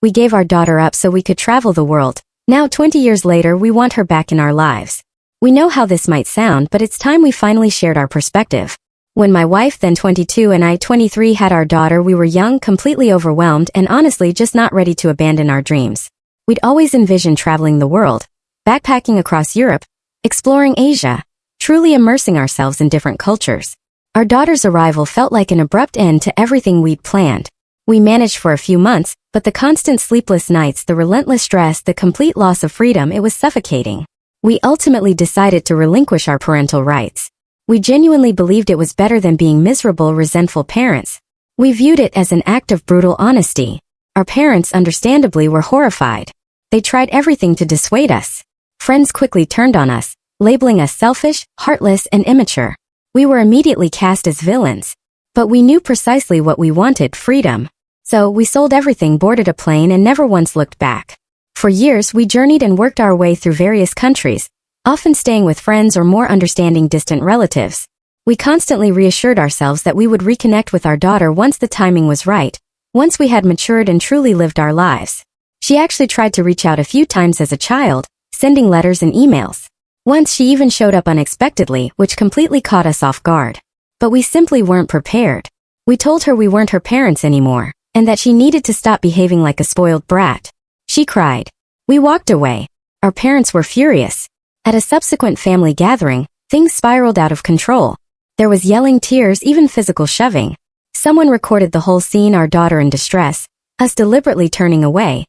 We gave our daughter up so we could travel the world. Now 20 years later, we want her back in our lives. We know how this might sound, but it's time we finally shared our perspective. When my wife, then 22, and I, 23, had our daughter, we were young, completely overwhelmed, and honestly just not ready to abandon our dreams. We'd always envisioned traveling the world, backpacking across Europe, exploring Asia, truly immersing ourselves in different cultures. Our daughter's arrival felt like an abrupt end to everything we'd planned. We managed for a few months, but the constant sleepless nights, the relentless stress, the complete loss of freedom, it was suffocating. We ultimately decided to relinquish our parental rights. We genuinely believed it was better than being miserable, resentful parents. We viewed it as an act of brutal honesty. Our parents, understandably, were horrified. They tried everything to dissuade us. Friends quickly turned on us, labeling us selfish, heartless, and immature. We were immediately cast as villains. But we knew precisely what we wanted: freedom. So we sold everything, boarded a plane, and never once looked back. For years, we journeyed and worked our way through various countries, often staying with friends or more understanding distant relatives. We constantly reassured ourselves that we would reconnect with our daughter once the timing was right, once we had matured and truly lived our lives. She actually tried to reach out a few times as a child, sending letters and emails. Once she even showed up unexpectedly, which completely caught us off guard. But we simply weren't prepared. We told her we weren't her parents anymore, and that she needed to stop behaving like a spoiled brat. She cried. We walked away. Our parents were furious. At a subsequent family gathering, things spiraled out of control. There was yelling, tears, even physical shoving. Someone recorded the whole scene, our daughter in distress, us deliberately turning away.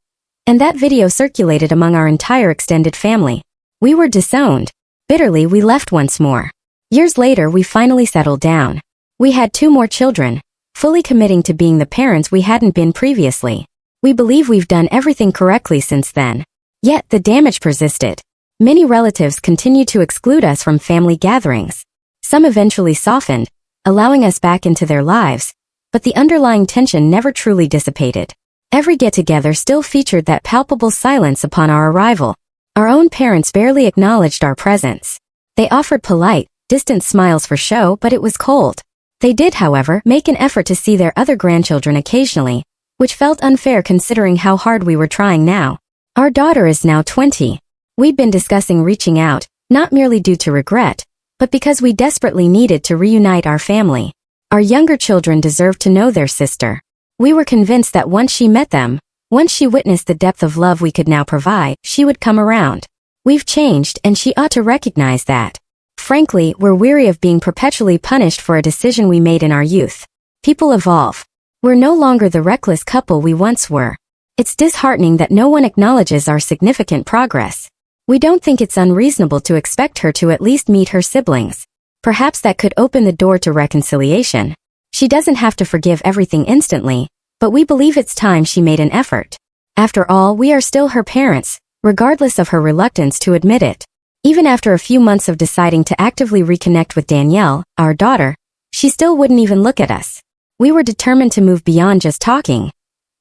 And that video circulated among our entire extended family. We were disowned. Bitterly, we left once more. Years later, we finally settled down. We had 2 more children, fully committing to being the parents we hadn't been previously. We believe we've done everything correctly since then. Yet, the damage persisted. Many relatives continued to exclude us from family gatherings. Some eventually softened, allowing us back into their lives, but the underlying tension never truly dissipated. Every get-together still featured that palpable silence upon our arrival. Our own parents barely acknowledged our presence. They offered polite, distant smiles for show, but it was cold. They did, however, make an effort to see their other grandchildren occasionally, which felt unfair considering how hard we were trying now. Our daughter is now 20. We'd been discussing reaching out, not merely due to regret, but because we desperately needed to reunite our family. Our younger children deserved to know their sister. We were convinced that once she met them, once she witnessed the depth of love we could now provide, she would come around. We've changed, and she ought to recognize that. Frankly, we're weary of being perpetually punished for a decision we made in our youth. People evolve. We're no longer the reckless couple we once were. It's disheartening that no one acknowledges our significant progress. We don't think it's unreasonable to expect her to at least meet her siblings. Perhaps that could open the door to reconciliation. She doesn't have to forgive everything instantly, but we believe it's time she made an effort. After all, we are still her parents, regardless of her reluctance to admit it. Even after a few months of deciding to actively reconnect with Danielle, our daughter, she still wouldn't even look at us. We were determined to move beyond just talking.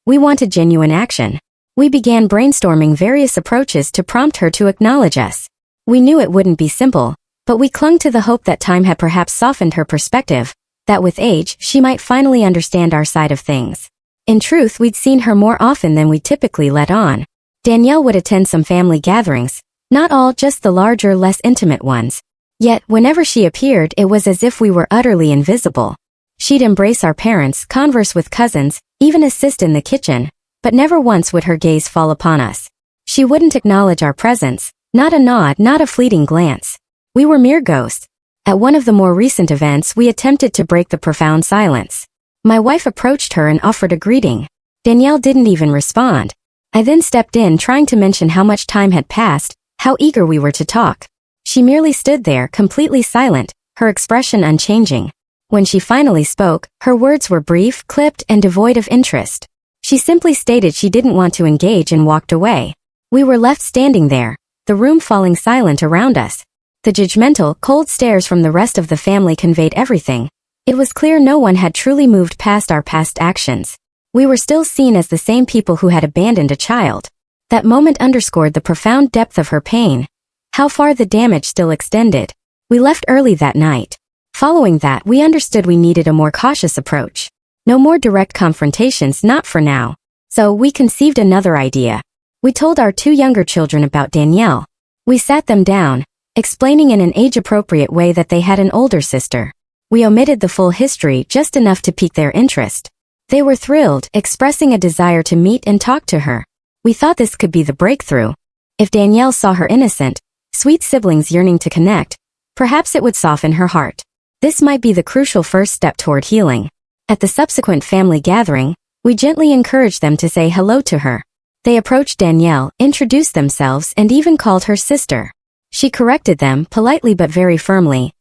We wanted genuine action. We began brainstorming various approaches to prompt her to acknowledge us. We knew it wouldn't be simple, but we clung to the hope that time had perhaps softened her perspective, that with age, she might finally understand our side of things. In truth, we'd seen her more often than we typically let on. Danielle would attend some family gatherings, not all, just the larger, less intimate ones. Yet, whenever she appeared, it was as if we were utterly invisible. She'd embrace our parents, converse with cousins, even assist in the kitchen, but never once would her gaze fall upon us. She wouldn't acknowledge our presence, not a nod, not a fleeting glance. We were mere ghosts. At one of the more recent events, we attempted to break the profound silence. My wife approached her and offered a greeting. Danielle didn't even respond. I then stepped in, trying to mention how much time had passed, how eager we were to talk. She merely stood there, completely silent, her expression unchanging. When she finally spoke, her words were brief, clipped, and devoid of interest. She simply stated she didn't want to engage and walked away. We were left standing there, the room falling silent around us. The judgmental, cold stares from the rest of the family conveyed everything. It was clear no one had truly moved past our past actions. We were still seen as the same people who had abandoned a child. That moment underscored the profound depth of her pain. How far the damage still extended. We left early that night. Following that, we understood we needed a more cautious approach. No more direct confrontations, not for now. So we conceived another idea. We told our 2 younger children about Danielle. We sat them down, explaining in an age-appropriate way that they had an older sister. We omitted the full history just enough to pique their interest. They were thrilled, expressing a desire to meet and talk to her. We thought this could be the breakthrough. If Danielle saw her innocent, sweet siblings yearning to connect, perhaps it would soften her heart. This might be the crucial first step toward healing. At the subsequent family gathering, we gently encouraged them to say hello to her. They approached Danielle, introduced themselves, and even called her sister. She corrected them, politely but very firmly.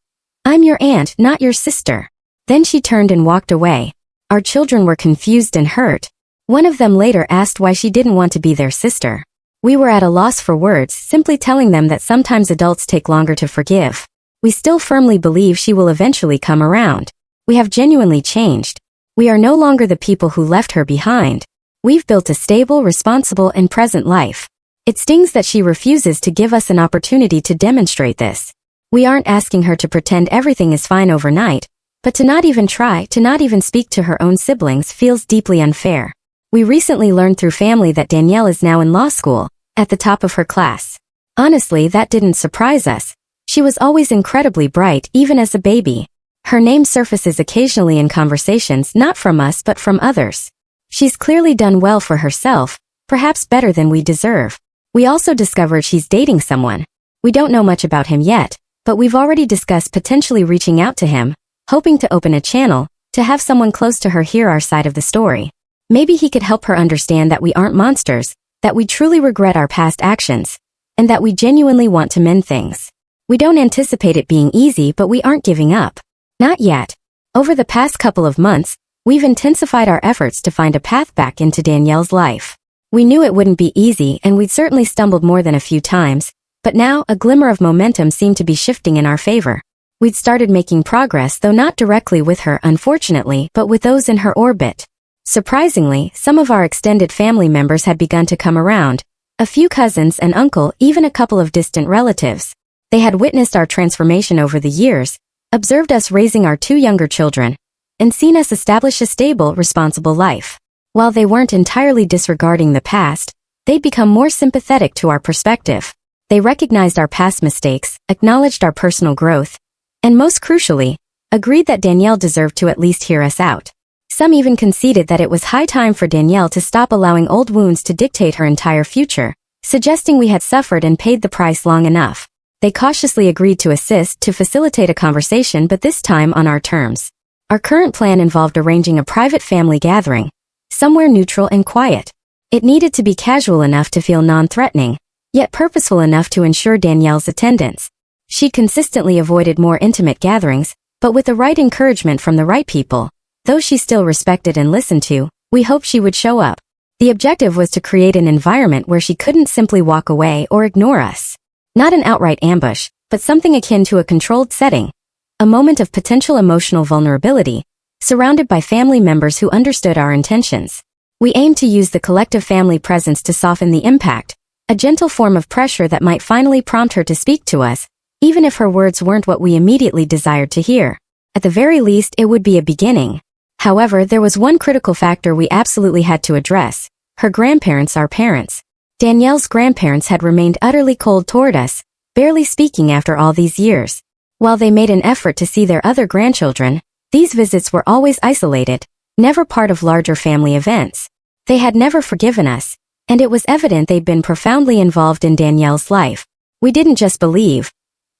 "I'm your aunt, not your sister." Then she turned and walked away. Our children were confused and hurt. One of them later asked why she didn't want to be their sister. We were at a loss for words, simply telling them that sometimes adults take longer to forgive. We still firmly believe she will eventually come around. We have genuinely changed. We are no longer the people who left her behind. We've built a stable, responsible, and present life. It stings that she refuses to give us an opportunity to demonstrate this. We aren't asking her to pretend everything is fine overnight, but to not even try, to not even speak to her own siblings feels deeply unfair. We recently learned through family that Danielle is now in law school, at the top of her class. Honestly, that didn't surprise us. She was always incredibly bright, even as a baby. Her name surfaces occasionally in conversations, not from us but from others. She's clearly done well for herself, perhaps better than we deserve. We also discovered she's dating someone. We don't know much about him yet, but we've already discussed potentially reaching out to him, hoping to open a channel, to have someone close to her hear our side of the story. Maybe he could help her understand that we aren't monsters, that we truly regret our past actions, and that we genuinely want to mend things. We don't anticipate it being easy, but we aren't giving up. Not yet. Over the past couple of months, we've intensified our efforts to find a path back into Danielle's life. We knew it wouldn't be easy, and we'd certainly stumbled more than a few times, but now a glimmer of momentum seemed to be shifting in our favor. We'd started making progress, though not directly with her, unfortunately, but with those in her orbit. Surprisingly, some of our extended family members had begun to come around. A few cousins, an uncle, even a couple of distant relatives. They had witnessed our transformation over the years, observed us raising our 2 younger children, and seen us establish a stable, responsible life. While they weren't entirely disregarding the past, they'd become more sympathetic to our perspective. They recognized our past mistakes, acknowledged our personal growth, and most crucially, agreed that Danielle deserved to at least hear us out. Some even conceded that it was high time for Danielle to stop allowing old wounds to dictate her entire future, suggesting we had suffered and paid the price long enough. They cautiously agreed to assist, to facilitate a conversation, but this time on our terms. Our current plan involved arranging a private family gathering, somewhere neutral and quiet. It needed to be casual enough to feel non-threatening, yet purposeful enough to ensure Danielle's attendance. She'd consistently avoided more intimate gatherings, but with the right encouragement from the right people, though she still respected and listened to, we hoped she would show up. The objective was to create an environment where she couldn't simply walk away or ignore us. Not an outright ambush, but something akin to a controlled setting. A moment of potential emotional vulnerability, surrounded by family members who understood our intentions. We aimed to use the collective family presence to soften the impact, a gentle form of pressure that might finally prompt her to speak to us, even if her words weren't what we immediately desired to hear. At the very least, it would be a beginning. However, there was one critical factor we absolutely had to address: her grandparents, our parents. Danielle's grandparents had remained utterly cold toward us, barely speaking after all these years. While they made an effort to see their other grandchildren, these visits were always isolated, never part of larger family events. They had never forgiven us, and it was evident they'd been profoundly involved in Danielle's life. We didn't just believe.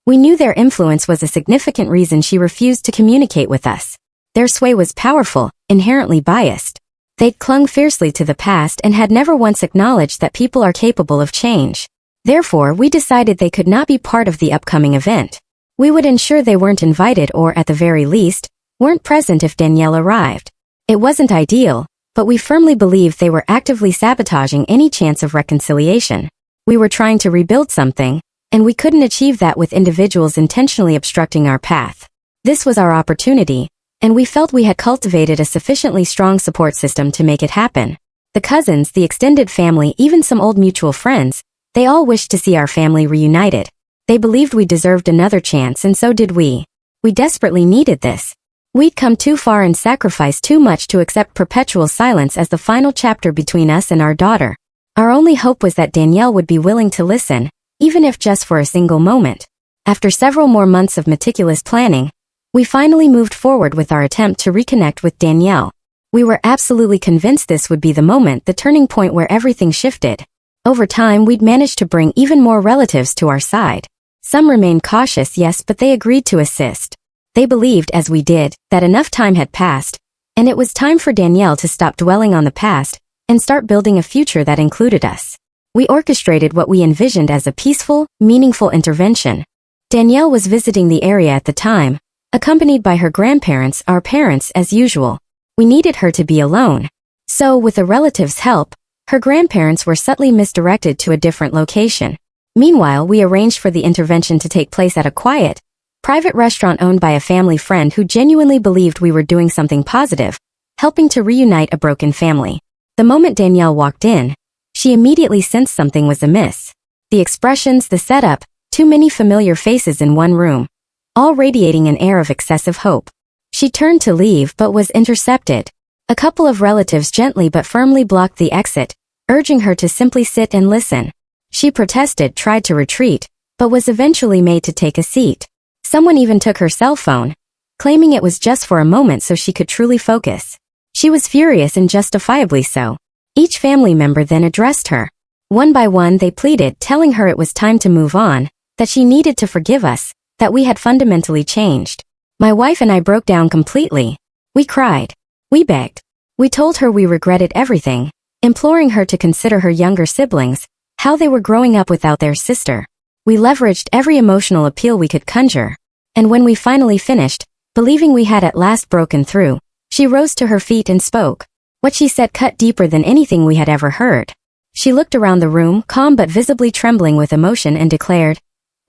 We knew their influence was a significant reason she refused to communicate with us. Their sway was powerful, inherently biased. They'd clung fiercely to the past and had never once acknowledged that people are capable of change. Therefore, we decided they could not be part of the upcoming event. We would ensure they weren't invited or, at the very least, weren't present if Danielle arrived. It wasn't ideal, but we firmly believed they were actively sabotaging any chance of reconciliation. We were trying to rebuild something, and we couldn't achieve that with individuals intentionally obstructing our path. This was our opportunity, and we felt we had cultivated a sufficiently strong support system to make it happen. The cousins, the extended family, even some old mutual friends, they all wished to see our family reunited. They believed we deserved another chance, and so did we. We desperately needed this. We'd come too far and sacrificed too much to accept perpetual silence as the final chapter between us and our daughter. Our only hope was that Danielle would be willing to listen, even if just for a single moment. After several more months of meticulous planning, we finally moved forward with our attempt to reconnect with Danielle. We were absolutely convinced this would be the moment, the turning point where everything shifted. Over time, we'd managed to bring even more relatives to our side. Some remained cautious, yes, but they agreed to assist. They believed, as we did, that enough time had passed, and it was time for Danielle to stop dwelling on the past and start building a future that included us. We orchestrated what we envisioned as a peaceful, meaningful intervention. Danielle was visiting the area at the time, accompanied by her grandparents, our parents, as usual. We needed her to be alone. So, with a relative's help, her grandparents were subtly misdirected to a different location. Meanwhile, we arranged for the intervention to take place at a quiet, private restaurant owned by a family friend who genuinely believed we were doing something positive, helping to reunite a broken family. The moment Danielle walked in, she immediately sensed something was amiss. The expressions, the setup, too many familiar faces in one room, all radiating an air of excessive hope. She turned to leave but was intercepted. A couple of relatives gently but firmly blocked the exit, urging her to simply sit and listen. She protested, tried to retreat, but was eventually made to take a seat. Someone even took her cell phone, claiming it was just for a moment so she could truly focus. She was furious, and justifiably so. Each family member then addressed her. One by one they pleaded, telling her it was time to move on, that she needed to forgive us, that we had fundamentally changed. My wife and I broke down completely. We cried. We begged. We told her we regretted everything, imploring her to consider her younger siblings, how they were growing up without their sister. We leveraged every emotional appeal we could conjure. And when we finally finished, believing we had at last broken through, she rose to her feet and spoke. What she said cut deeper than anything we had ever heard. She looked around the room, calm but visibly trembling with emotion, and declared,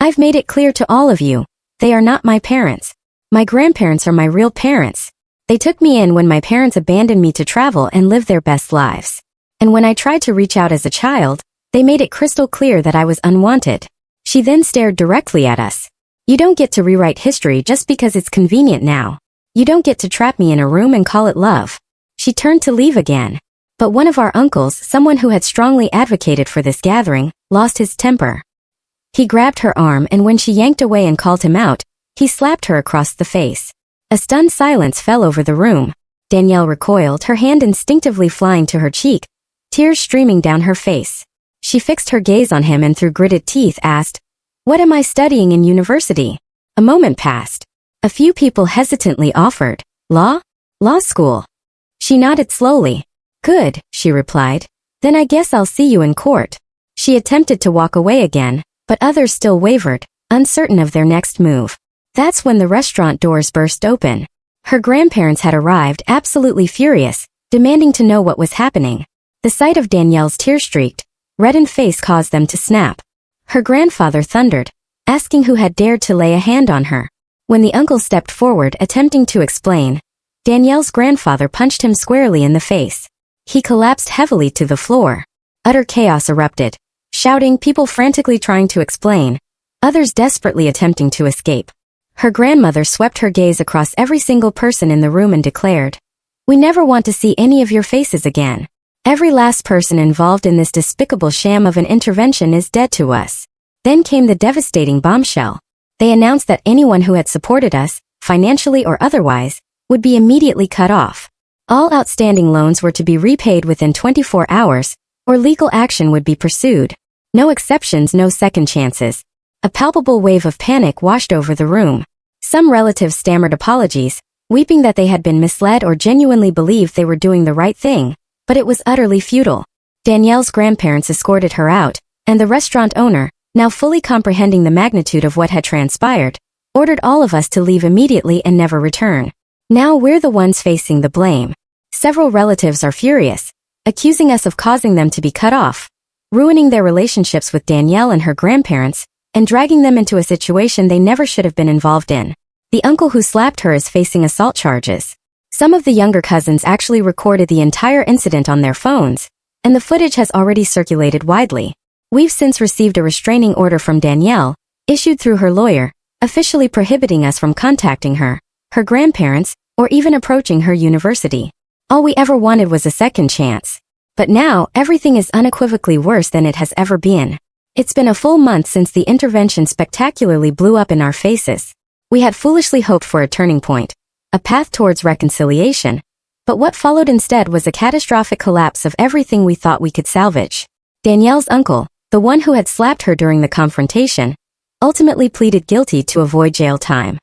"I've made it clear to all of you, they are not my parents. My grandparents are my real parents. They took me in when my parents abandoned me to travel and live their best lives. And when I tried to reach out as a child, they made it crystal clear that I was unwanted." She then stared directly at us. "You don't get to rewrite history just because it's convenient now. You don't get to trap me in a room and call it love." She turned to leave again. But one of our uncles, someone who had strongly advocated for this gathering, lost his temper. He grabbed her arm, and when she yanked away and called him out, he slapped her across the face. A stunned silence fell over the room. Danielle recoiled, her hand instinctively flying to her cheek, tears streaming down her face. She fixed her gaze on him and through gritted teeth asked, "What am I studying in university?" A moment passed. A few people hesitantly offered, "Law? Law school." She nodded slowly. "Good," she replied. "Then I guess I'll see you in court." She attempted to walk away again, but others still wavered, uncertain of their next move. That's when the restaurant doors burst open. Her grandparents had arrived, absolutely furious, demanding to know what was happening. The sight of Danielle's tear-streaked, reddened face caused them to snap. Her grandfather thundered, asking who had dared to lay a hand on her. When the uncle stepped forward attempting to explain, Danielle's grandfather punched him squarely in the face. He collapsed heavily to the floor. Utter chaos erupted, shouting, people frantically trying to explain, others desperately attempting to escape. Her grandmother swept her gaze across every single person in the room and declared, "We never want to see any of your faces again. Every last person involved in this despicable sham of an intervention is dead to us." Then came the devastating bombshell. They announced that anyone who had supported us, financially or otherwise, would be immediately cut off. All outstanding loans were to be repaid within 24 hours, or legal action would be pursued. No exceptions, no second chances. A palpable wave of panic washed over the room. Some relatives stammered apologies, weeping that they had been misled or genuinely believed they were doing the right thing, but it was utterly futile. Danielle's grandparents escorted her out, and the restaurant owner, now fully comprehending the magnitude of what had transpired, ordered all of us to leave immediately and never return. Now we're the ones facing the blame. Several relatives are furious, accusing us of causing them to be cut off, ruining their relationships with Danielle and her grandparents, and dragging them into a situation they never should have been involved in. The uncle who slapped her is facing assault charges. Some of the younger cousins actually recorded the entire incident on their phones, and the footage has already circulated widely. We've since received a restraining order from Danielle, issued through her lawyer, officially prohibiting us from contacting her, her grandparents, or even approaching her university. All we ever wanted was a second chance. But now, everything is unequivocally worse than it has ever been. It's been a full month since the intervention spectacularly blew up in our faces. We had foolishly hoped for a turning point, a path towards reconciliation, but what followed instead was a catastrophic collapse of everything we thought we could salvage. Danielle's uncle, the one who had slapped her during the confrontation, ultimately pleaded guilty to avoid jail time.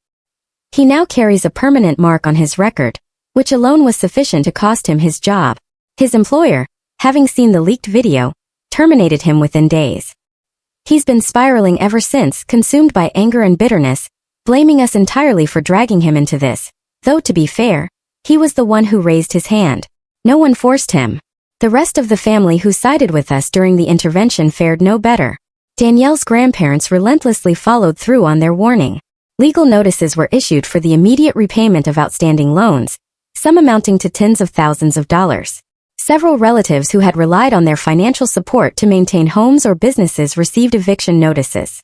He now carries a permanent mark on his record, which alone was sufficient to cost him his job. His employer, having seen the leaked video, terminated him within days. He's been spiraling ever since, consumed by anger and bitterness, blaming us entirely for dragging him into this, though to be fair, he was the one who raised his hand. No one forced him. The rest of the family who sided with us during the intervention fared no better. Danielle's grandparents relentlessly followed through on their warning. Legal notices were issued for the immediate repayment of outstanding loans, some amounting to tens of thousands of dollars. Several relatives who had relied on their financial support to maintain homes or businesses received eviction notices.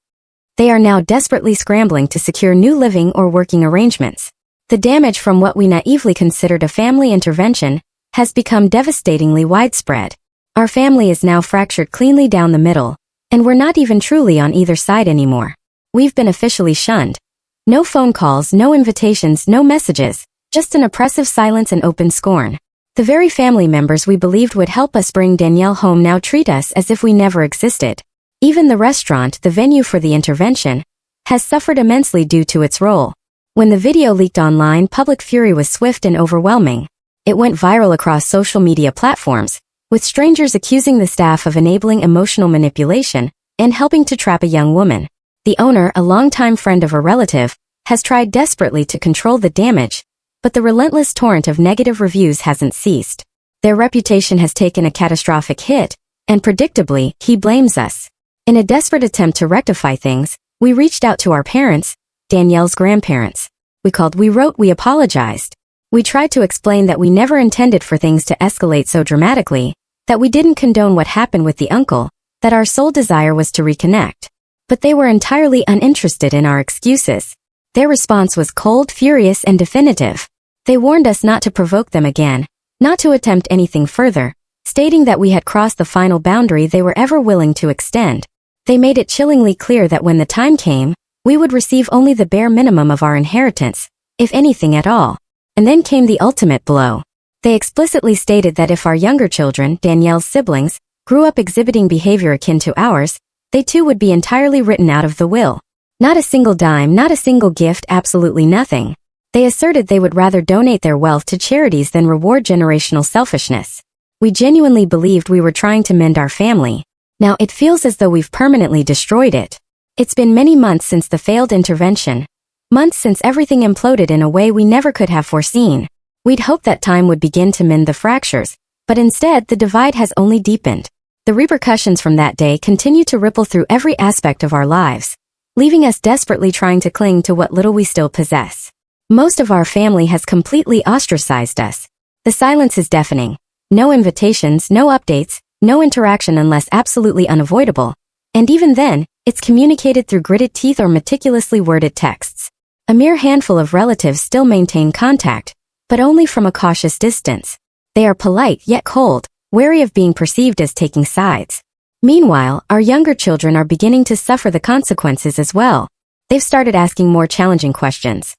They are now desperately scrambling to secure new living or working arrangements. The damage from what we naively considered a family intervention has become devastatingly widespread. Our family is now fractured cleanly down the middle, and we're not even truly on either side anymore. We've been officially shunned. No phone calls, no invitations, no messages, just an oppressive silence and open scorn. The very family members we believed would help us bring Danielle home now treat us as if we never existed. Even the restaurant, the venue for the intervention, has suffered immensely due to its role. When the video leaked online, public fury was swift and overwhelming. It went viral across social media platforms, with strangers accusing the staff of enabling emotional manipulation and helping to trap a young woman. The owner, a longtime friend of a relative, has tried desperately to control the damage, but the relentless torrent of negative reviews hasn't ceased. Their reputation has taken a catastrophic hit, and predictably, he blames us. In a desperate attempt to rectify things, we reached out to our parents, Danielle's grandparents. We called, we wrote, we apologized. We tried to explain that we never intended for things to escalate so dramatically, that we didn't condone what happened with the uncle, that our sole desire was to reconnect. But they were entirely uninterested in our excuses. Their response was cold, furious, and definitive. They warned us not to provoke them again, not to attempt anything further, stating that we had crossed the final boundary they were ever willing to extend. They made it chillingly clear that when the time came, we would receive only the bare minimum of our inheritance, if anything at all. And then came the ultimate blow. They explicitly stated that if our younger children, Danielle's siblings, grew up exhibiting behavior akin to ours, they too would be entirely written out of the will. Not a single dime, not a single gift, absolutely nothing. They asserted they would rather donate their wealth to charities than reward generational selfishness. We genuinely believed we were trying to mend our family. Now it feels as though we've permanently destroyed it. It's been many months since the failed intervention. Months since everything imploded in a way we never could have foreseen. We'd hoped that time would begin to mend the fractures, but instead the divide has only deepened. The repercussions from that day continue to ripple through every aspect of our lives, leaving us desperately trying to cling to what little we still possess. Most of our family has completely ostracized us. The silence is deafening. No invitations, no updates, no interaction unless absolutely unavoidable. And even then, it's communicated through gritted teeth or meticulously worded texts. A mere handful of relatives still maintain contact, but only from a cautious distance. They are polite yet cold, wary of being perceived as taking sides. Meanwhile, our younger children are beginning to suffer the consequences as well. They've started asking more challenging questions.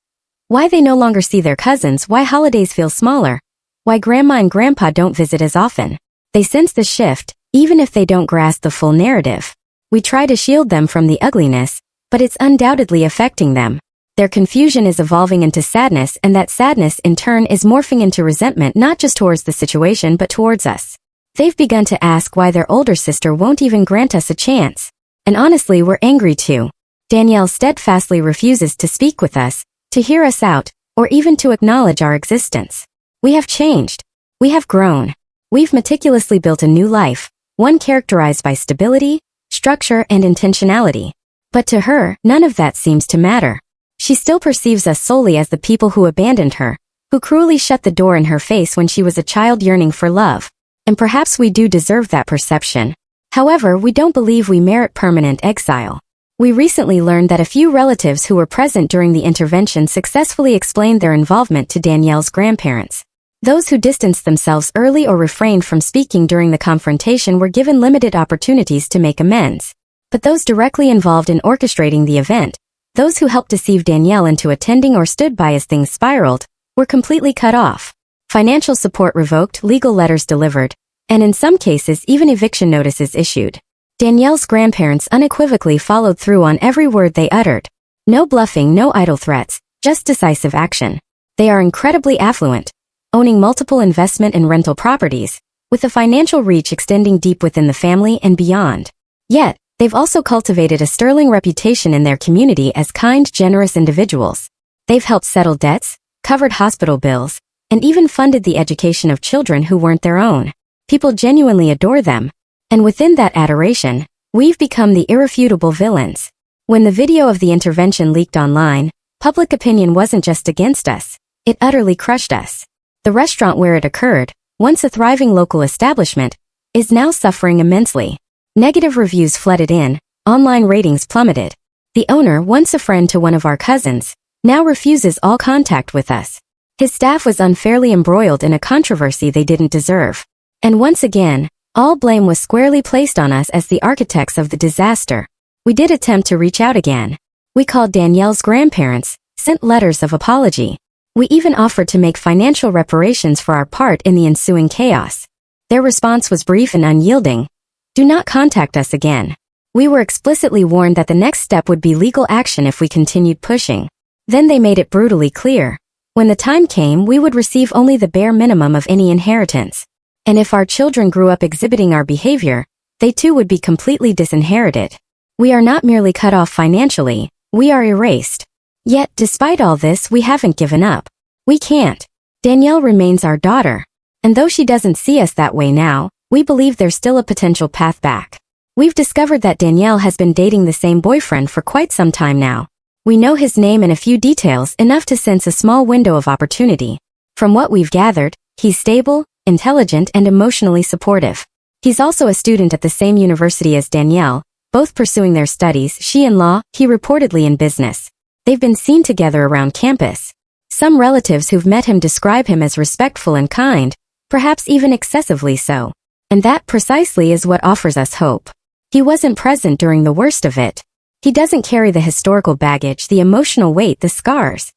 Why they no longer see their cousins, why holidays feel smaller, why grandma and grandpa don't visit as often. They sense the shift, even if they don't grasp the full narrative. We try to shield them from the ugliness, but it's undoubtedly affecting them. Their confusion is evolving into sadness, and that sadness in turn is morphing into resentment not just towards the situation but towards us. They've begun to ask why their older sister won't even grant us a chance. And honestly, we're angry too. Danielle steadfastly refuses to speak with us, to hear us out, or even to acknowledge our existence. We have changed. We have grown. We've meticulously built a new life, one characterized by stability, structure, and intentionality. But to her, none of that seems to matter. She still perceives us solely as the people who abandoned her, who cruelly shut the door in her face when she was a child yearning for love. And perhaps we do deserve that perception. However, we don't believe we merit permanent exile. We recently learned that a few relatives who were present during the intervention successfully explained their involvement to Danielle's grandparents. Those who distanced themselves early or refrained from speaking during the confrontation were given limited opportunities to make amends. But those directly involved in orchestrating the event, those who helped deceive Danielle into attending or stood by as things spiraled, were completely cut off. Financial support revoked, legal letters delivered, and in some cases even eviction notices issued. Danielle's grandparents unequivocally followed through on every word they uttered. No bluffing, no idle threats, just decisive action. They are incredibly affluent, owning multiple investment and rental properties, with a financial reach extending deep within the family and beyond. Yet, they've also cultivated a sterling reputation in their community as kind, generous individuals. They've helped settle debts, covered hospital bills, and even funded the education of children who weren't their own. People genuinely adore them. And within that adoration, we've become the irrefutable villains. When the video of the intervention leaked online, public opinion wasn't just against us, it utterly crushed us. The restaurant where it occurred, once a thriving local establishment, is now suffering immensely. Negative reviews flooded in, online ratings plummeted. The owner, once a friend to one of our cousins, now refuses all contact with us. His staff was unfairly embroiled in a controversy they didn't deserve. And once again, all blame was squarely placed on us as the architects of the disaster. We did attempt to reach out again. We called Danielle's grandparents, sent letters of apology. We even offered to make financial reparations for our part in the ensuing chaos. Their response was brief and unyielding. Do not contact us again. We were explicitly warned that the next step would be legal action if we continued pushing. Then they made it brutally clear. When the time came, we would receive only the bare minimum of any inheritance. And if our children grew up exhibiting our behavior, they too would be completely disinherited. We are not merely cut off financially, we are erased. Yet, despite all this, we haven't given up. We can't. Danielle remains our daughter. And though she doesn't see us that way now, we believe there's still a potential path back. We've discovered that Danielle has been dating the same boyfriend for quite some time now. We know his name and a few details enough to sense a small window of opportunity. From what we've gathered, he's stable, intelligent, and emotionally supportive. He's also a student at the same university as Danielle, both pursuing their studies, she in law, he reportedly in business. They've been seen together around campus. Some relatives who've met him describe him as respectful and kind, perhaps even excessively so. And that precisely is what offers us hope. He wasn't present during the worst of it. He doesn't carry the historical baggage, the emotional weight, the scars.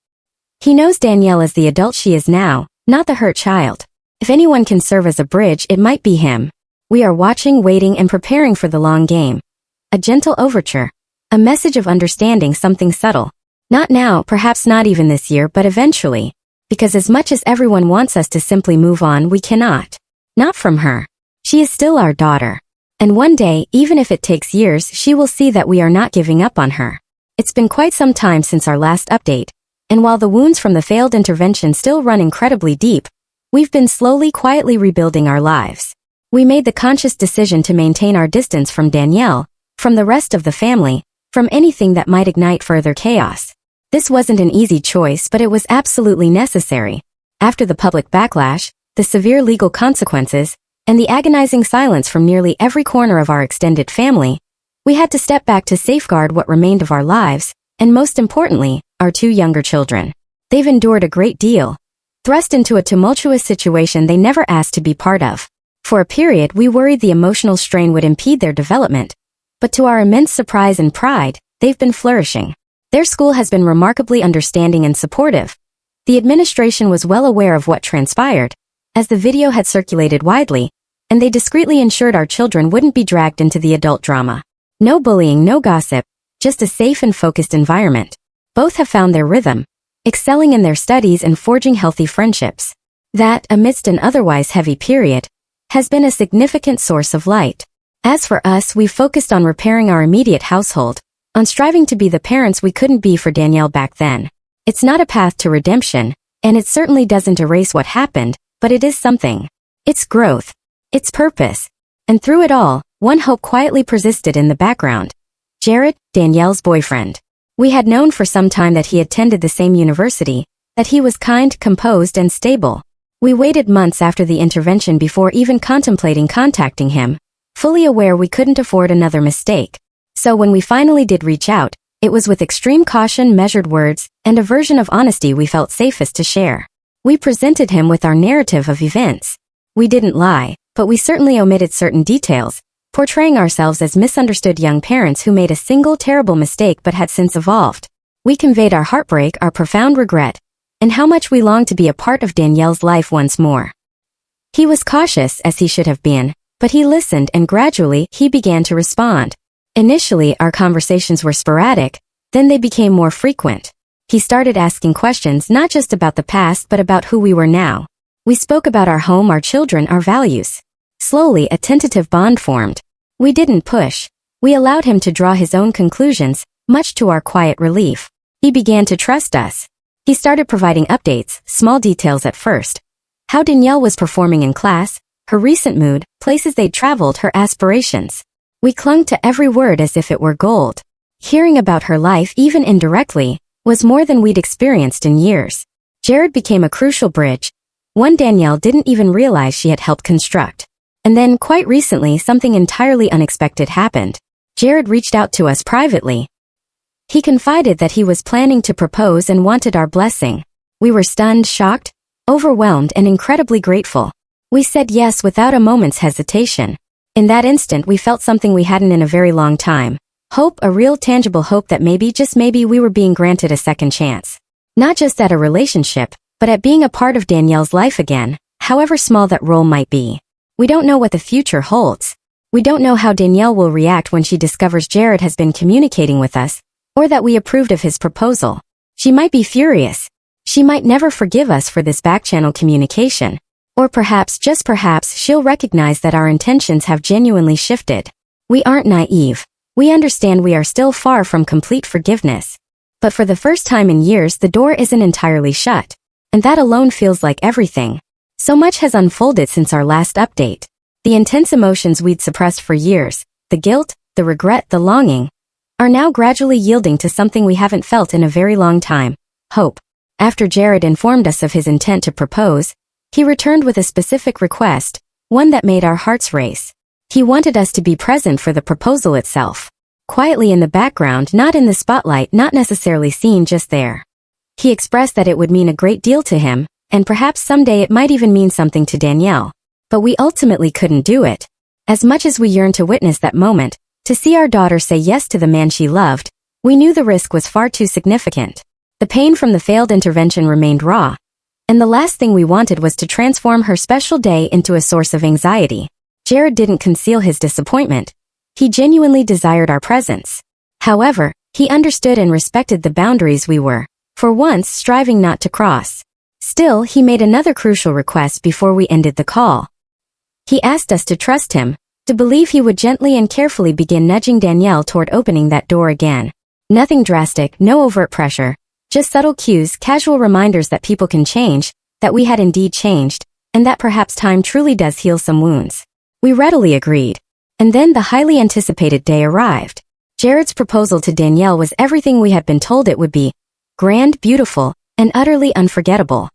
He knows Danielle as the adult she is now, not the hurt child. If anyone can serve as a bridge, it might be him. We are watching, waiting, and preparing for the long game. A gentle overture. A message of understanding, something subtle. Not now, perhaps not even this year, but eventually. Because as much as everyone wants us to simply move on, we cannot. Not from her. She is still our daughter. And one day, even if it takes years, she will see that we are not giving up on her. It's been quite some time since our last update, and while the wounds from the failed intervention still run incredibly deep, we've been slowly, quietly rebuilding our lives. We made the conscious decision to maintain our distance from Danielle, from the rest of the family, from anything that might ignite further chaos. This wasn't an easy choice, but it was absolutely necessary. After the public backlash, the severe legal consequences, and the agonizing silence from nearly every corner of our extended family, we had to step back to safeguard what remained of our lives, and most importantly, our two younger children. They've endured a great deal. Thrust into a tumultuous situation they never asked to be part of. For a period, we worried the emotional strain would impede their development, but to our immense surprise and pride, they've been flourishing. Their school has been remarkably understanding and supportive. The administration was well aware of what transpired, as the video had circulated widely, and they discreetly ensured our children wouldn't be dragged into the adult drama. No bullying, no gossip, just a safe and focused environment. Both have found their rhythm, excelling in their studies and forging healthy friendships. That, amidst an otherwise heavy period, has been a significant source of light. As for us, we've focused on repairing our immediate household, on striving to be the parents we couldn't be for Danielle back then. It's not a path to redemption, and it certainly doesn't erase what happened, but it is something. It's growth. It's purpose. And through it all, one hope quietly persisted in the background. Jared, Danielle's boyfriend. We had known for some time that he attended the same university, that he was kind, composed, and stable. We waited months after the intervention before even contemplating contacting him, fully aware we couldn't afford another mistake. So when we finally did reach out, it was with extreme caution, measured words, and a version of honesty we felt safest to share. We presented him with our narrative of events. We didn't lie, but we certainly omitted certain details, portraying ourselves as misunderstood young parents who made a single terrible mistake but had since evolved. We conveyed our heartbreak, our profound regret, and how much we longed to be a part of Danielle's life once more. He was cautious, as he should have been, but he listened and gradually he began to respond. Initially, our conversations were sporadic, then they became more frequent. He started asking questions not just about the past but about who we were now. We spoke about our home, our children, our values. Slowly, a tentative bond formed. We didn't push. We allowed him to draw his own conclusions, much to our quiet relief. He began to trust us. He started providing updates, small details at first. How Danielle was performing in class, her recent mood, places they'd traveled, her aspirations. We clung to every word as if it were gold. Hearing about her life, even indirectly, was more than we'd experienced in years. Jared became a crucial bridge, one Danielle didn't even realize she had helped construct. And then, quite recently, something entirely unexpected happened. Jared reached out to us privately. He confided that he was planning to propose and wanted our blessing. We were stunned, shocked, overwhelmed, and incredibly grateful. We said yes without a moment's hesitation. In that instant, we felt something we hadn't in a very long time. Hope, a real tangible hope that maybe, just maybe, we were being granted a second chance. Not just at a relationship, but at being a part of Danielle's life again, however small that role might be. We don't know what the future holds. We don't know how Danielle will react when she discovers Jared has been communicating with us, or that we approved of his proposal. She might be furious. She might never forgive us for this back-channel communication. Or perhaps, just perhaps, she'll recognize that our intentions have genuinely shifted. We aren't naive. We understand we are still far from complete forgiveness. But for the first time in years, the door isn't entirely shut. And that alone feels like everything. So much has unfolded since our last update. The intense emotions we'd suppressed for years, the guilt, the regret, the longing, are now gradually yielding to something we haven't felt in a very long time: hope. After Jared informed us of his intent to propose, he returned with a specific request, one that made our hearts race. He wanted us to be present for the proposal itself. Quietly in the background, not in the spotlight, not necessarily seen just there. He expressed that it would mean a great deal to him, and perhaps someday it might even mean something to Danielle. But we ultimately couldn't do it. As much as we yearned to witness that moment, to see our daughter say yes to the man she loved, we knew the risk was far too significant. The pain from the failed intervention remained raw, and the last thing we wanted was to transform her special day into a source of anxiety. Jared didn't conceal his disappointment. He genuinely desired our presence. However, he understood and respected the boundaries we were, for once, striving not to cross. Still, he made another crucial request before we ended the call. He asked us to trust him, to believe he would gently and carefully begin nudging Danielle toward opening that door again. Nothing drastic, no overt pressure, just subtle cues, casual reminders that people can change, that we had indeed changed, and that perhaps time truly does heal some wounds. We readily agreed. And then the highly anticipated day arrived. Jared's proposal to Danielle was everything we had been told it would be: grand, beautiful, and utterly unforgettable.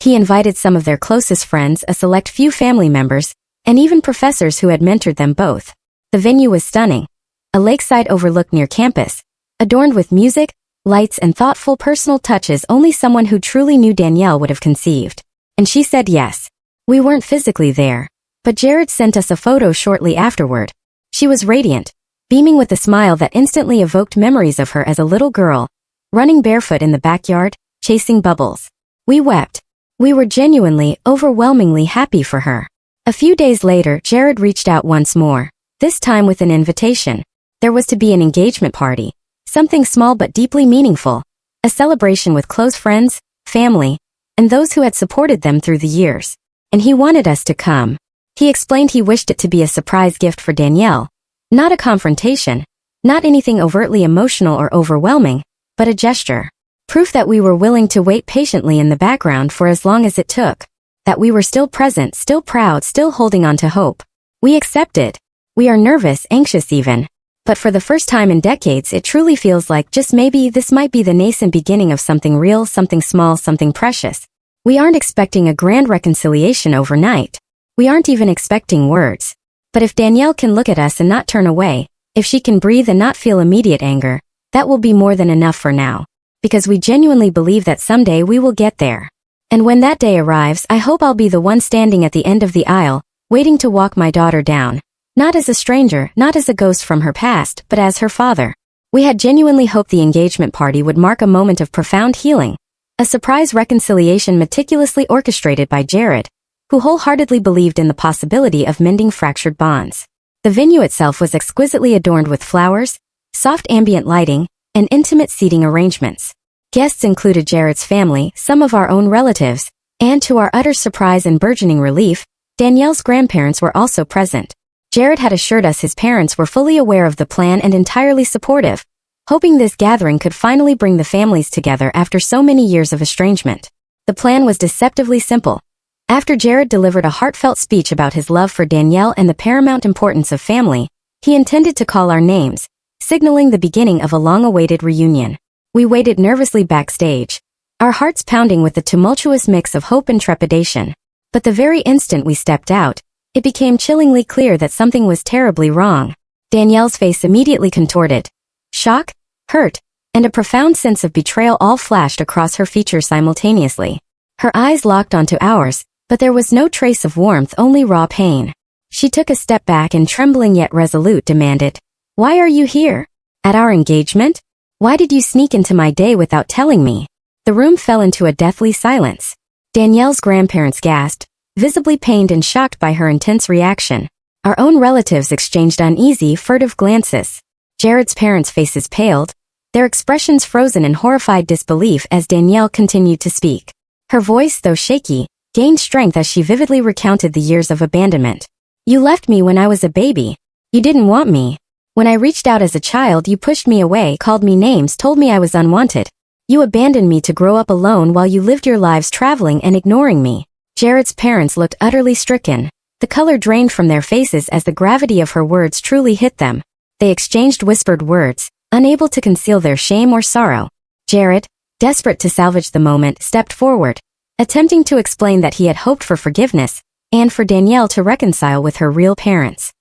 He invited some of their closest friends, a select few family members, and even professors who had mentored them both. The venue was stunning. A lakeside overlook near campus, adorned with music, lights, and thoughtful personal touches only someone who truly knew Danielle would have conceived. And she said yes. We weren't physically there, but Jared sent us a photo shortly afterward. She was radiant, beaming with a smile that instantly evoked memories of her as a little girl, running barefoot in the backyard, chasing bubbles. We wept. We were genuinely, overwhelmingly happy for her. A few days later, Jared reached out once more, this time with an invitation. There was to be an engagement party, something small but deeply meaningful, a celebration with close friends, family, and those who had supported them through the years. And he wanted us to come. He explained he wished it to be a surprise gift for Danielle, not a confrontation, not anything overtly emotional or overwhelming, but a gesture. Proof that we were willing to wait patiently in the background for as long as it took. That we were still present, still proud, still holding on to hope. We accepted. We are nervous, anxious even. But for the first time in decades, it truly feels like just maybe this might be the nascent beginning of something real, something small, something precious. We aren't expecting a grand reconciliation overnight. We aren't even expecting words. But if Danielle can look at us and not turn away, If she can breathe and not feel immediate anger, that will be more than enough for now. Because we genuinely believe that someday we will get there. And when that day arrives, I hope I'll be the one standing at the end of the aisle, waiting to walk my daughter down. Not as a stranger, not as a ghost from her past, but as her father. We had genuinely hoped the engagement party would mark a moment of profound healing. A surprise reconciliation meticulously orchestrated by Jared, who wholeheartedly believed in the possibility of mending fractured bonds. The venue itself was exquisitely adorned with flowers, soft ambient lighting, and intimate seating arrangements. Guests included Jared's family, some of our own relatives, and to our utter surprise and burgeoning relief, Danielle's grandparents were also present. Jared had assured us his parents were fully aware of the plan and entirely supportive, hoping this gathering could finally bring the families together after so many years of estrangement. The plan was deceptively simple. After Jared delivered a heartfelt speech about his love for Danielle and the paramount importance of family, he intended to call our names, signaling the beginning of a long-awaited reunion. We waited nervously backstage, our hearts pounding with the tumultuous mix of hope and trepidation. But the very instant we stepped out, it became chillingly clear that something was terribly wrong. Danielle's face immediately contorted. Shock, hurt, and a profound sense of betrayal all flashed across her features simultaneously. Her eyes locked onto ours, but there was no trace of warmth, only raw pain. She took a step back and trembling yet resolute demanded, "Why are you here? At our engagement? Why did you sneak into my day without telling me?" The room fell into a deathly silence. Danielle's grandparents gasped, visibly pained and shocked by her intense reaction. Our own relatives exchanged uneasy, furtive glances. Jared's parents' faces paled, their expressions frozen in horrified disbelief as Danielle continued to speak. Her voice, though shaky, gained strength as she vividly recounted the years of abandonment. "You left me when I was a baby. You didn't want me. When I reached out as a child, you pushed me away, called me names, told me I was unwanted. You abandoned me to grow up alone while you lived your lives traveling and ignoring me." Jared's parents looked utterly stricken. The color drained from their faces as the gravity of her words truly hit them. They exchanged whispered words, unable to conceal their shame or sorrow. Jared, desperate to salvage the moment, stepped forward, attempting to explain that he had hoped for forgiveness, and for Danielle to reconcile with her real parents.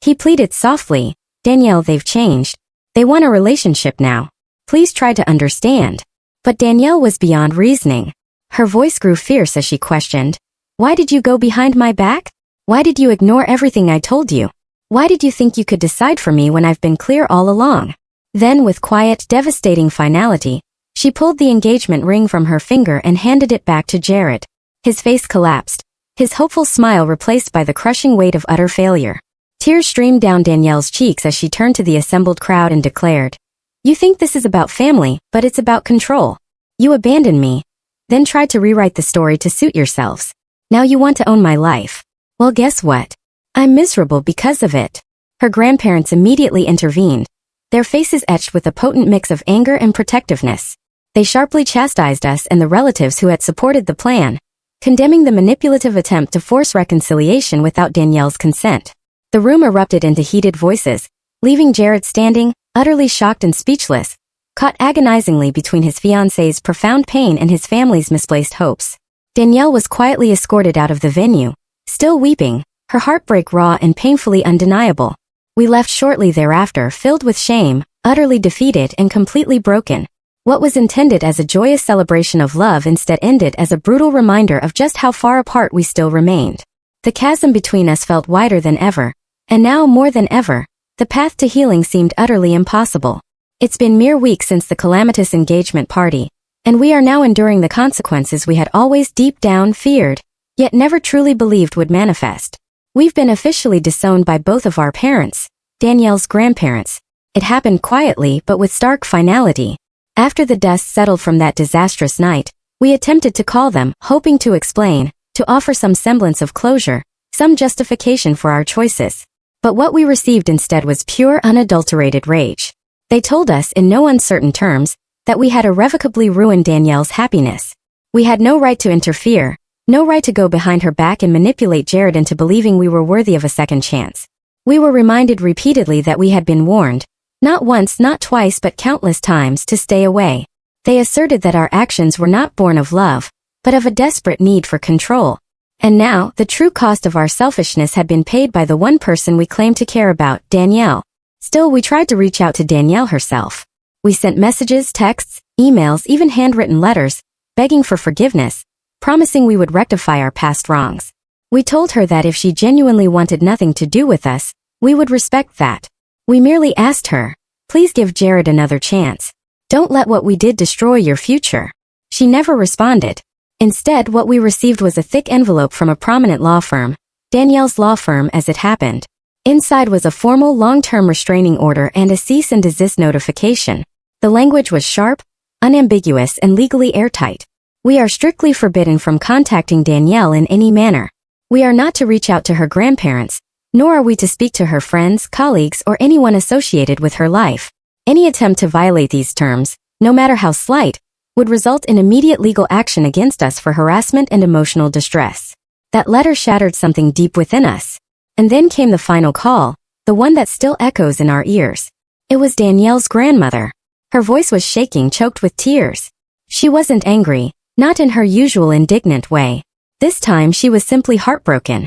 He pleaded softly, "Danielle, they've changed. They want a relationship now. Please try to understand." But Danielle was beyond reasoning. Her voice grew fierce as she questioned, "Why did you go behind my back? Why did you ignore everything I told you? Why did you think you could decide for me when I've been clear all along?" Then with quiet, devastating finality, she pulled the engagement ring from her finger and handed it back to Jared. His face collapsed, his hopeful smile replaced by the crushing weight of utter failure. Tears streamed down Danielle's cheeks as she turned to the assembled crowd and declared, "You think this is about family, but it's about control. You abandoned me, then tried to rewrite the story to suit yourselves. Now you want to own my life. Well, guess what? I'm miserable because of it." Her grandparents immediately intervened, their faces etched with a potent mix of anger and protectiveness. They sharply chastised us and the relatives who had supported the plan, condemning the manipulative attempt to force reconciliation without Danielle's consent. The room erupted into heated voices, leaving Jared standing, utterly shocked and speechless, caught agonizingly between his fiancée's profound pain and his family's misplaced hopes. Danielle was quietly escorted out of the venue, still weeping, her heartbreak raw and painfully undeniable. We left shortly thereafter, filled with shame, utterly defeated and completely broken. What was intended as a joyous celebration of love instead ended as a brutal reminder of just how far apart we still remained. The chasm between us felt wider than ever, and now more than ever, the path to healing seemed utterly impossible. It's been mere weeks since the calamitous engagement party, and we are now enduring the consequences we had always deep down feared, yet never truly believed would manifest. We've been officially disowned by both of our parents, Danielle's grandparents. It happened quietly but with stark finality. After the dust settled from that disastrous night, we attempted to call them, hoping to explain, to offer some semblance of closure, some justification for our choices. But what we received instead was pure unadulterated rage. They told us in no uncertain terms that we had irrevocably ruined Danielle's happiness. We had no right to interfere, no right to go behind her back and manipulate Jared into believing we were worthy of a second chance. We were reminded repeatedly that we had been warned, not once, not twice, but countless times, to stay away. They asserted that our actions were not born of love, but of a desperate need for control. And now, the true cost of our selfishness had been paid by the one person we claimed to care about, Danielle. Still, we tried to reach out to Danielle herself. We sent messages, texts, emails, even handwritten letters, begging for forgiveness, promising we would rectify our past wrongs. We told her that if she genuinely wanted nothing to do with us, we would respect that. We merely asked her, please give Jared another chance. Don't let what we did destroy your future. She never responded. Instead, what we received was a thick envelope from a prominent law firm, Danielle's law firm as it happened. Inside was a formal long-term restraining order and a cease and desist notification. The language was sharp, unambiguous, and legally airtight. We are strictly forbidden from contacting Danielle in any manner. We are not to reach out to her grandparents, nor are we to speak to her friends, colleagues, or anyone associated with her life. Any attempt to violate these terms, no matter how slight, would result in immediate legal action against us for harassment and emotional distress. That letter shattered something deep within us. And then came the final call, the one that still echoes in our ears. It was Danielle's grandmother. Her voice was shaking, choked with tears. She wasn't angry, not in her usual indignant way. This time she was simply heartbroken.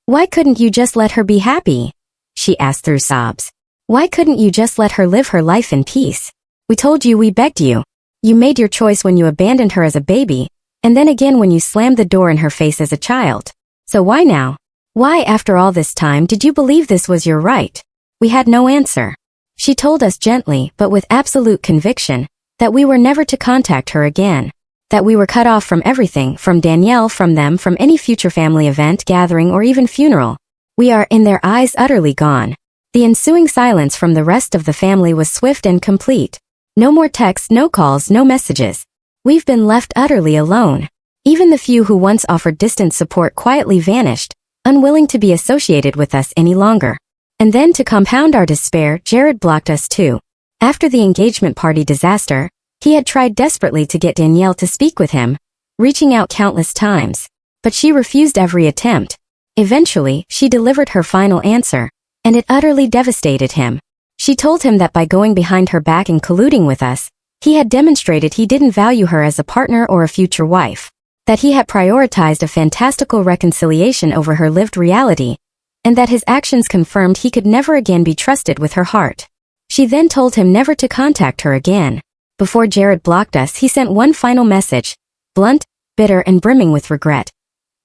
Why couldn't you just let her be happy? She asked through sobs. Why couldn't you just let her live her life in peace? We told you, we begged you. You made your choice when you abandoned her as a baby, and then again when you slammed the door in her face as a child. So why now? Why, after all this time, did you believe this was your right? We had no answer. She told us gently, but with absolute conviction, that we were never to contact her again. That we were cut off from everything, from Danielle, from them, from any future family event, gathering, or even funeral. We are, in their eyes, utterly gone. The ensuing silence from the rest of the family was swift and complete. No more texts, no calls, no messages. We've been left utterly alone. Even the few who once offered distant support quietly vanished, unwilling to be associated with us any longer. And then, to compound our despair, Jared blocked us too. After the engagement party disaster, he had tried desperately to get Danielle to speak with him, reaching out countless times. But she refused every attempt. Eventually, she delivered her final answer, and it utterly devastated him. She told him that by going behind her back and colluding with us, he had demonstrated he didn't value her as a partner or a future wife. That he had prioritized a fantastical reconciliation over her lived reality, and that his actions confirmed he could never again be trusted with her heart. She then told him never to contact her again. Before Jared blocked us, he sent one final message, blunt, bitter, and brimming with regret.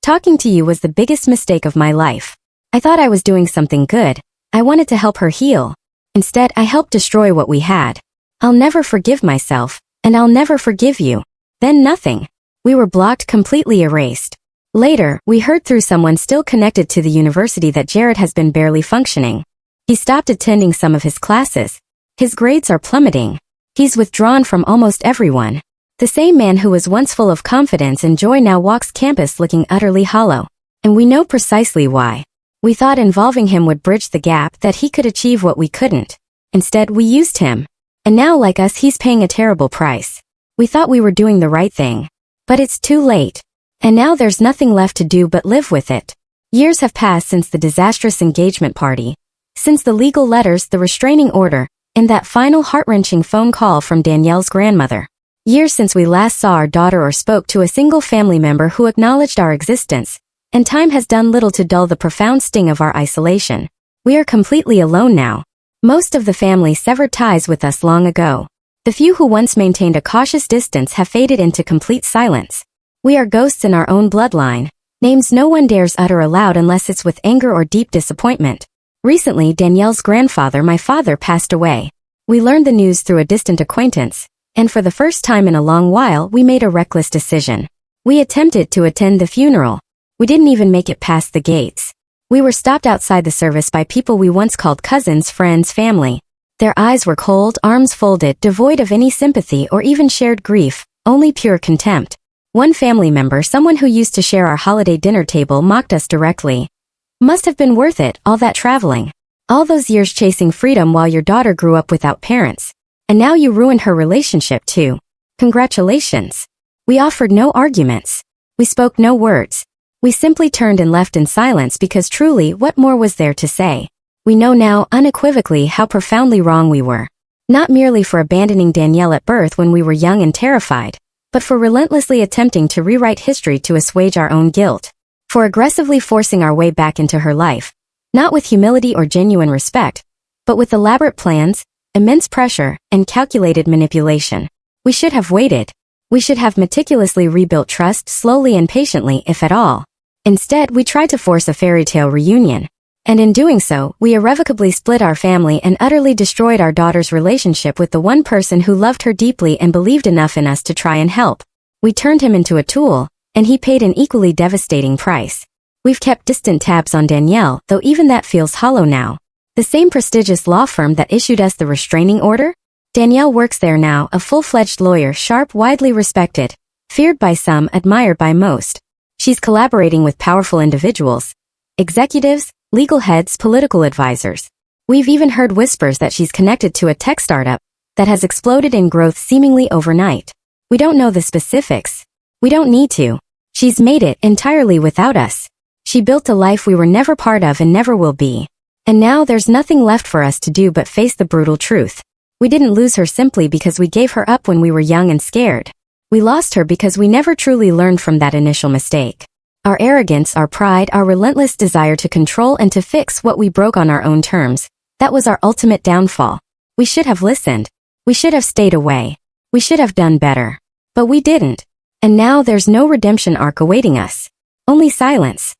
Talking to you was the biggest mistake of my life. I thought I was doing something good. I wanted to help her heal. Instead, I helped destroy what we had. I'll never forgive myself, and I'll never forgive you. Then nothing. We were blocked, completely erased. Later, we heard through someone still connected to the university that Jared has been barely functioning. He stopped attending some of his classes. His grades are plummeting. He's withdrawn from almost everyone. The same man who was once full of confidence and joy now walks campus looking utterly hollow. And we know precisely why. We thought involving him would bridge the gap, that he could achieve what we couldn't. Instead, we used him. And now, like us, he's paying a terrible price. We thought we were doing the right thing. But it's too late. And now there's nothing left to do but live with it. Years have passed since the disastrous engagement party, since the legal letters, the restraining order, and that final heart-wrenching phone call from Danielle's grandmother. Years since we last saw our daughter or spoke to a single family member who acknowledged our existence, and time has done little to dull the profound sting of our isolation. We are completely alone now. Most of the family severed ties with us long ago. The few who once maintained a cautious distance have faded into complete silence. We are ghosts in our own bloodline, names no one dares utter aloud unless it's with anger or deep disappointment. Recently, Danielle's grandfather, my father, passed away. We learned the news through a distant acquaintance, and for the first time in a long while, we made a reckless decision. We attempted to attend the funeral. We didn't even make it past the gates. We were stopped outside the service by people we once called cousins, friends, family. Their eyes were cold, arms folded, devoid of any sympathy or even shared grief, only pure contempt. One family member, someone who used to share our holiday dinner table, mocked us directly. Must have been worth it, all that traveling. All those years chasing freedom while your daughter grew up without parents. And now you ruined her relationship too. Congratulations. We offered no arguments. We spoke no words. We simply turned and left in silence because truly, what more was there to say? We know now, unequivocally, how profoundly wrong we were. Not merely for abandoning Danielle at birth when we were young and terrified, but for relentlessly attempting to rewrite history to assuage our own guilt. For aggressively forcing our way back into her life, not with humility or genuine respect, but with elaborate plans, immense pressure, and calculated manipulation. We should have waited. We should have meticulously rebuilt trust slowly and patiently, if at all. Instead, we tried to force a fairy tale reunion. And in doing so, we irrevocably split our family and utterly destroyed our daughter's relationship with the one person who loved her deeply and believed enough in us to try and help. We turned him into a tool, and he paid an equally devastating price. We've kept distant tabs on Danielle, though even that feels hollow now. The same prestigious law firm that issued us the restraining order? Danielle works there now, a full-fledged lawyer, sharp, widely respected, feared by some, admired by most. She's collaborating with powerful individuals, executives, legal heads, political advisors. We've even heard whispers that she's connected to a tech startup that has exploded in growth seemingly overnight. We don't know the specifics. We don't need to. She's made it entirely without us. She built a life we were never part of and never will be. And now there's nothing left for us to do but face the brutal truth. We didn't lose her simply because we gave her up when we were young and scared. We lost her because we never truly learned from that initial mistake. Our arrogance, our pride, our relentless desire to control and to fix what we broke on our own terms, that was our ultimate downfall. We should have listened. We should have stayed away. We should have done better. But we didn't. And now there's no redemption arc awaiting us. Only silence.